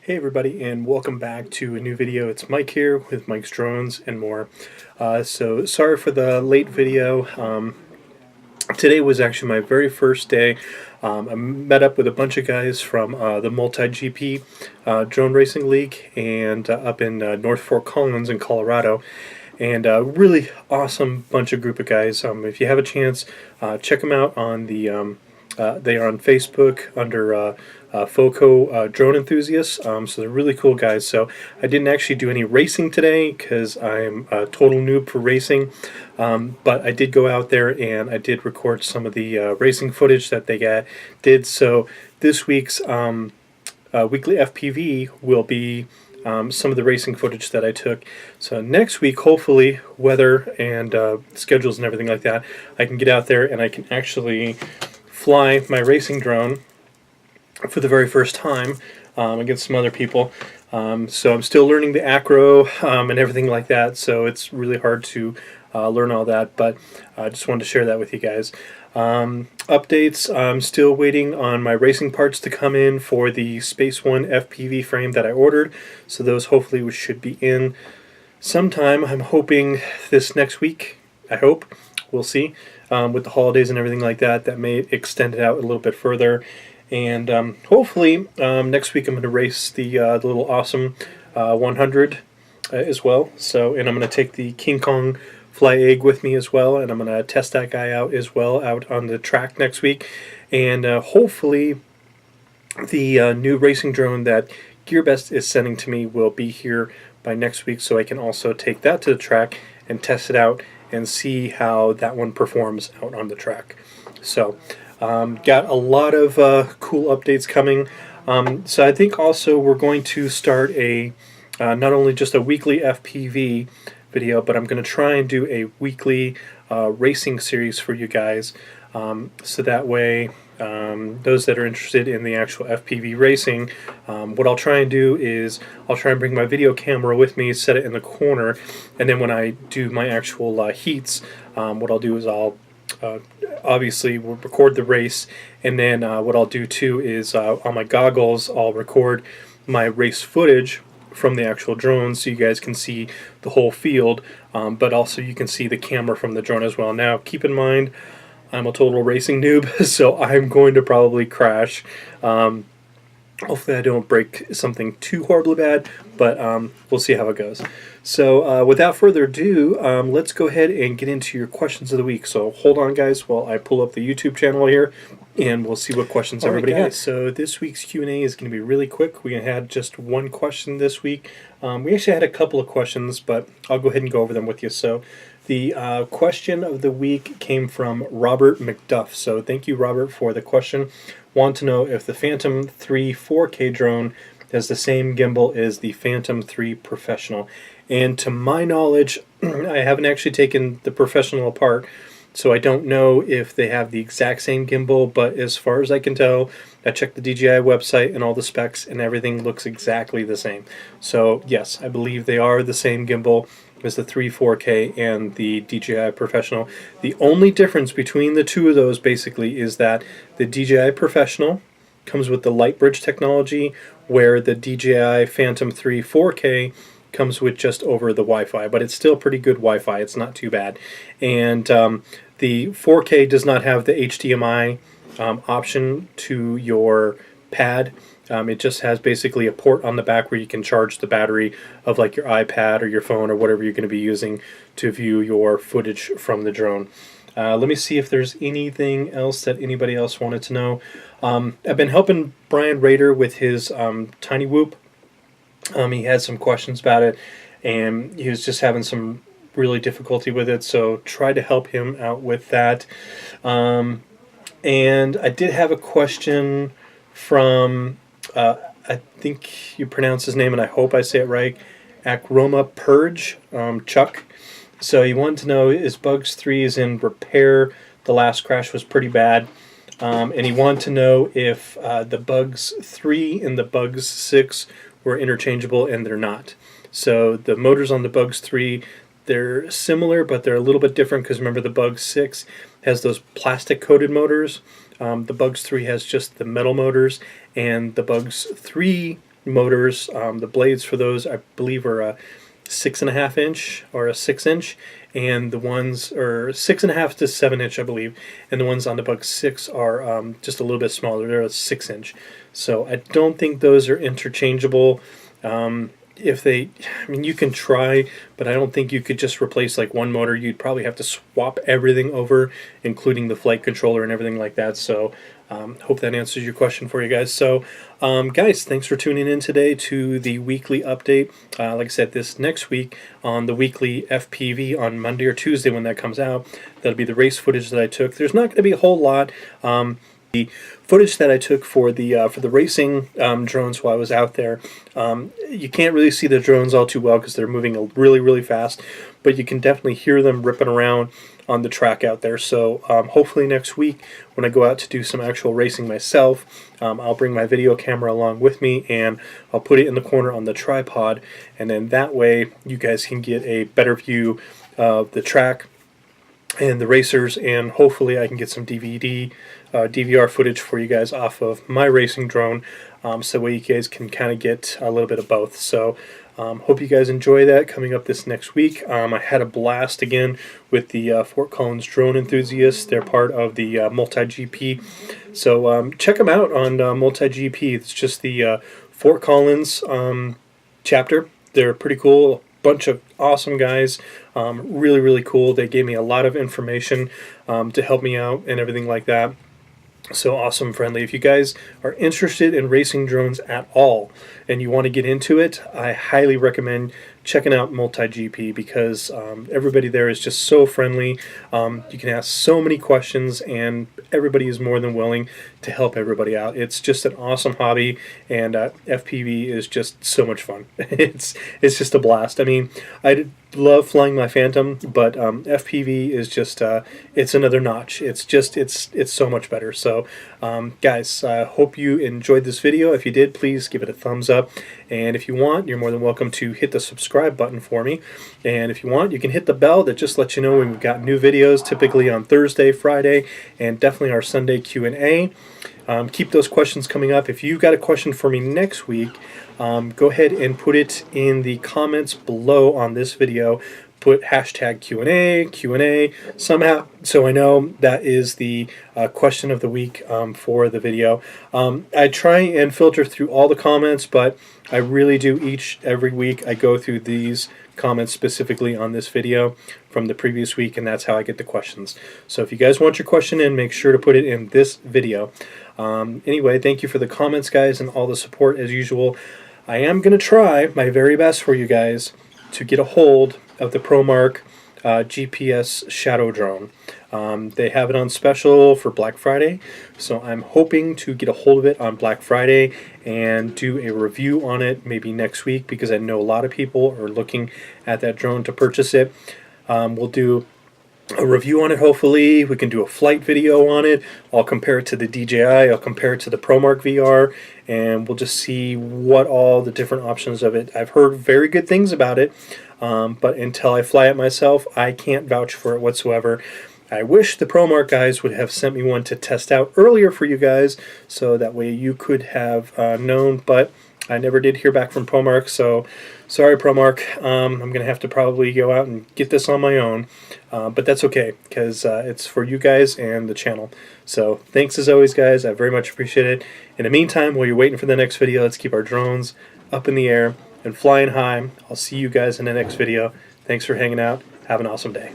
Hey everybody, and welcome back to a new video. It's Mike here with Mike's Drones and more. So sorry for the late video. Today was actually my very first day. I met up with a bunch of guys from the Multi-GP Drone Racing League and up in North Fort Collins in Colorado. And a really awesome group of guys. If you have a chance, check them out on the they are on Facebook under FOCO Drone Enthusiasts, so they're really cool guys. So I didn't actually do any racing today because I'm a total noob for racing, but I did go out there and I did record some of the racing footage that they did. So this week's weekly FPV will be some of the racing footage that I took. So next week, hopefully, weather and schedules and everything like that, I can get out there and I can actually fly my racing drone for the very first time against some other people. So I'm still learning the acro and everything like that, so it's really hard to learn all that, but I just wanted to share that with you guys. Updates, I'm still waiting on my racing parts to come in for the Space One FPV frame that I ordered, so those hopefully should be in sometime. I'm hoping this next week, I hope. We'll see. With the holidays and everything like that, that may extend it out a little bit further. And hopefully next week I'm going to race the little awesome 100 as well. So, and I'm going to take the King Kong Fly Egg with me as well, and I'm going to test that guy out as well out on the track next week. And hopefully the new racing drone that GearBest is sending to me will be here by next week, so I can also take that to the track and test it out and see how that one performs out on the track. So got a lot of cool updates coming. So I think also we're going to start a not only just a weekly FPV video, but I'm going to try and do a weekly racing series for you guys, so that way those that are interested in the actual FPV racing, what I'll try and do is I'll try and bring my video camera with me, set it in the corner, and then when I do my actual heats, what I'll do is I'll obviously we'll record the race, and then what I'll do too is on my goggles I'll record my race footage from the actual drone so you guys can see the whole field, but also you can see the camera from the drone as well. Now keep in mind, I'm a total racing noob, so I'm going to probably crash. Hopefully I don't break something too horribly bad, but we'll see how it goes. So without further ado, let's go ahead and get into your questions of the week. So hold on, guys, while I pull up the YouTube channel here, and we'll see what questions everybody has. So this week's Q&A is going to be really quick. We had just one question this week. We actually had a couple of questions, but I'll go ahead and go over them with you. So the question of the week came from Robert McDuff. So thank you, Robert, for the question. Want to know if the Phantom 3 4K drone has the same gimbal as the Phantom 3 Professional. And to my knowledge, I haven't actually taken the Professional apart, so I don't know if they have the exact same gimbal, but as far as I can tell, I checked the DJI website and all the specs and everything looks exactly the same. So yes, I believe they are the same gimbal as the 3 4K and the DJI Professional. The only difference between the two of those basically is that the DJI Professional comes with the Lightbridge technology, where the DJI Phantom 3 4K comes with just over the Wi-Fi, but it's still pretty good Wi-Fi. It's not too bad. And the 4K does not have the HDMI option to your pad. It just has basically a port on the back where you can charge the battery of like your iPad or your phone or whatever you're going to be using to view your footage from the drone. Let me see if there's anything else that anybody else wanted to know. I've been helping Brian Rader with his Tiny Whoop. He had some questions about it, and he was just having some really difficulty with it, so try to help him out with that. And I did have a question from, I think you pronounce his name, and I hope I say it right, Akroma Purge, Chuck. So he wanted to know, is Bugs 3 is in repair? The last crash was pretty bad. And he wanted to know if the Bugs 3 and the Bugs 6 were interchangeable, and they're not. So the motors on the Bugs 3, they're similar, but they're a little bit different, because remember the Bugs 6 has those plastic coated motors. The Bugs 3 has just the metal motors, and the Bugs 3 motors. The blades for those, I believe, are a 6.5 inch or a 6 inch, and the ones are 6.5 to 7 inch, I believe, and the ones on the Bug 6 are just a little bit smaller. They're a 6 inch. So I don't think those are interchangeable. If they, I mean, you can try, but I don't think you could just replace like one motor. You'd probably have to swap everything over, including the flight controller and everything like that. So hope that answers your question for you guys. So guys, thanks for tuning in today to the weekly update. Like I said, this next week on the weekly FPV on Monday or Tuesday when that comes out, that'll be the race footage that I took. There's not going to be a whole lot. The footage that I took for the racing drones while I was out there, you can't really see the drones all too well because they're moving really, really fast, but you can definitely hear them ripping around on the track out there. So hopefully next week when I go out to do some actual racing myself, I'll bring my video camera along with me and I'll put it in the corner on the tripod, and then that way you guys can get a better view of the track and the racers, and hopefully I can get some DVR footage for you guys off of my racing drone, so that way you guys can kind of get a little bit of both. So hope you guys enjoy that coming up this next week. I had a blast again with the Fort Collins Drone Enthusiasts. They're part of the MultiGP, so check them out on MultiGP. It's just the Fort Collins chapter. They're pretty cool. Bunch of awesome guys, really, really cool. They gave me a lot of information to help me out and everything like that. So awesome, friendly. If you guys are interested in racing drones at all and you want to get into it, I highly recommend checking out MultiGP because everybody there is just so friendly. You can ask so many questions and everybody is more than willing to help everybody out. It's just an awesome hobby, and FPV is just so much fun. It's just a blast. I mean, I love flying my Phantom, but FPV is just it's another notch. It's so much better. So guys, I hope you enjoyed this video. If you did, please give it a thumbs up, and if you want, you're more than welcome to hit the subscribe button for me, and if you want, you can hit the bell that just lets you know when we've got new videos, typically on Thursday, Friday, and definitely our Sunday Q&A. Keep those questions coming up. If you've got a question for me next week, go ahead and put it in the comments below on this video. Put hashtag Q&A somehow, so I know that is the question of the week for the video. I try and filter through all the comments, but I really do every week I go through these comments specifically on this video from the previous week, and that's how I get the questions. So if you guys want your question in, make sure to put it in this video. Anyway, thank you for the comments, guys, and all the support as usual. I am going to try my very best for you guys to get a hold of the ProMark GPS Shadow Drone. They have it on special for Black Friday, so I'm hoping to get a hold of it on Black Friday and do a review on it maybe next week, because I know a lot of people are looking at that drone to purchase it. We'll do a review on it. Hopefully we can do a flight video on it. I'll compare it to the DJI, I'll compare it to the ProMark VR, and we'll just see what all the different options of it. I've heard very good things about it, but until I fly it myself, I can't vouch for it whatsoever. I wish the ProMark guys would have sent me one to test out earlier for you guys, so that way you could have known, but I never did hear back from ProMark, so sorry ProMark. I'm going to have to probably go out and get this on my own, but that's okay, because it's for you guys and the channel. So thanks as always, guys. I very much appreciate it. In the meantime, while you're waiting for the next video, let's keep our drones up in the air and flying high. I'll see you guys in the next video. Thanks for hanging out. Have an awesome day.